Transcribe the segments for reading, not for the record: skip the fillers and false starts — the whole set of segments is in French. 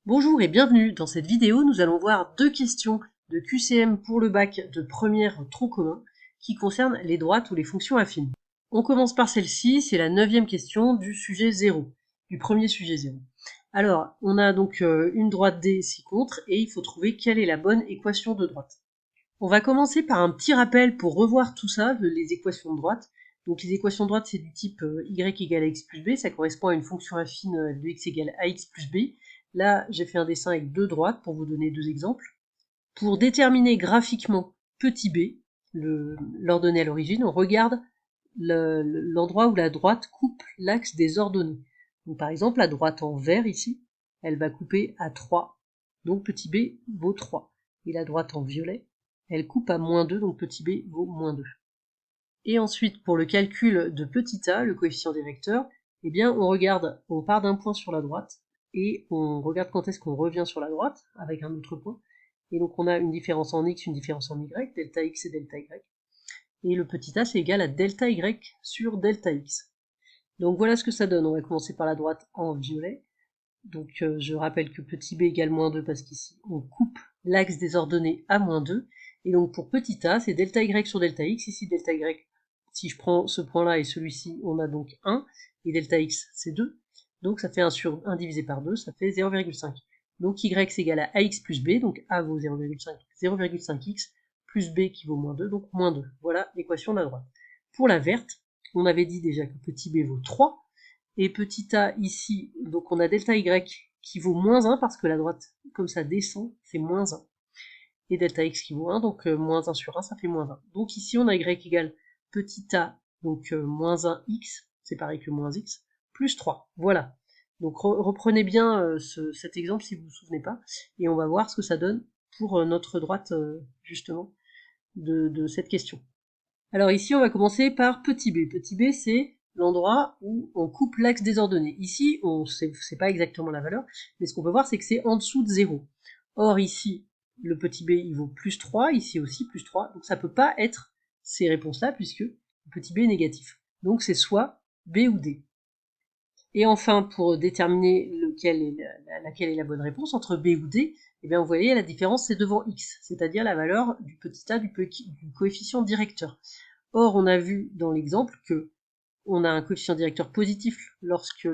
Bonjour et bienvenue. Dans cette vidéo, nous allons voir deux questions de QCM pour le bac de première tronc commun qui concernent les droites ou les fonctions affines. On commence par celle-ci, c'est la 9e question du sujet 0, du premier sujet 0. Alors, on a donc une droite D ci-contre et il faut trouver quelle est la bonne équation de droite. On va commencer par un petit rappel pour revoir tout ça, les équations de droite. Donc les équations de droite, c'est du type y égale x plus b, ça correspond à une fonction affine de x égale ax plus b. Là, j'ai fait un dessin avec deux droites pour vous donner deux exemples. Pour déterminer graphiquement petit b, l'ordonnée à l'origine, on regarde l'endroit où la droite coupe l'axe des ordonnées. Donc par exemple, la droite en vert ici, elle va couper à 3, donc petit b vaut 3. Et la droite en violet, elle coupe à moins 2, donc petit b vaut moins 2. Et ensuite, pour le calcul de petit a, le coefficient directeur, eh bien, on part d'un point sur la droite, et on regarde quand est-ce qu'on revient sur la droite, avec un autre point, et donc on a une différence en x, une différence en y, delta x et delta y, et le petit a c'est égal à delta y sur delta x. Donc voilà ce que ça donne, on va commencer par la droite en violet, donc je rappelle que petit b égale moins 2 parce qu'ici on coupe l'axe des ordonnées à moins 2, et donc pour petit a c'est delta y sur delta x, ici delta y, si je prends ce point-là et celui-ci, on a donc 1, et delta x c'est 2, donc ça fait 1 sur 1 divisé par 2, ça fait 0,5. Donc y c'est égal à ax plus b, donc a vaut 0,5x, plus b qui vaut moins 2, donc moins 2. Voilà l'équation de la droite. Pour la verte, on avait dit déjà que petit b vaut 3, et petit a ici, donc on a delta y qui vaut moins 1, parce que la droite, comme ça descend, c'est moins 1. Et delta x qui vaut 1, donc moins 1 sur 1, ça fait moins 1. Donc ici, on a y égale petit a, donc moins 1x, c'est pareil que moins x, plus 3. Voilà. Donc reprenez bien cet exemple si vous ne vous souvenez pas, et on va voir ce que ça donne pour notre droite, justement, de cette question. Alors ici, on va commencer par petit b. Petit b, c'est l'endroit où on coupe l'axe des ordonnées. Ici, on sait pas exactement la valeur, mais ce qu'on peut voir, c'est que c'est en dessous de 0. Or ici, le petit b, il vaut plus 3, ici aussi plus 3, donc ça peut pas être ces réponses-là, puisque le petit b est négatif. Donc c'est soit b ou d. Et enfin, pour déterminer laquelle est la bonne réponse, entre b ou d, eh bien, vous voyez, la différence, c'est devant x, c'est-à-dire la valeur du petit a du coefficient directeur. Or, on a vu dans l'exemple que on a un coefficient directeur positif lorsque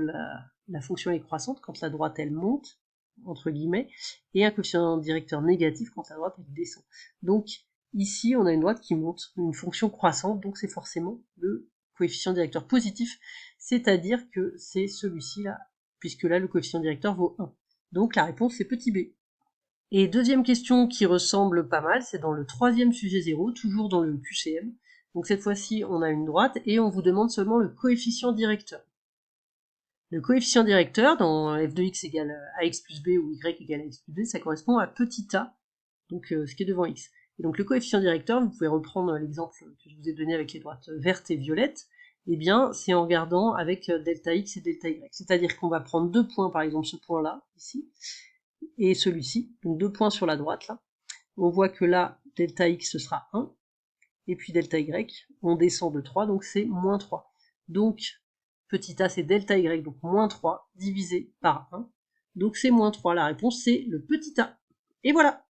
la fonction est croissante, quand la droite elle monte, entre guillemets, et un coefficient directeur négatif quand la droite elle descend. Donc ici, on a une droite qui monte, une fonction croissante, donc c'est forcément le coefficient directeur positif, c'est-à-dire que c'est celui-ci là, puisque là le coefficient directeur vaut 1. Donc la réponse c'est petit b. Et deuxième question qui ressemble pas mal, c'est dans le troisième sujet 0, toujours dans le QCM. Donc cette fois-ci, on a une droite et on vous demande seulement le coefficient directeur. Le coefficient directeur, dans f de x égale ax plus b ou y égale ax plus b, ça correspond à petit a, donc ce qui est devant x. Et donc le coefficient directeur, vous pouvez reprendre l'exemple que je vous ai donné avec les droites vertes et violettes, eh bien c'est en regardant avec delta x et delta y. C'est-à-dire qu'on va prendre deux points, par exemple ce point-là, ici, et celui-ci, donc deux points sur la droite là. On voit que là, delta x ce sera 1, et puis delta y, on descend de 3, donc c'est moins 3. Donc petit a c'est delta y, donc moins 3, divisé par 1, donc c'est moins 3. La réponse c'est le petit a. Et voilà.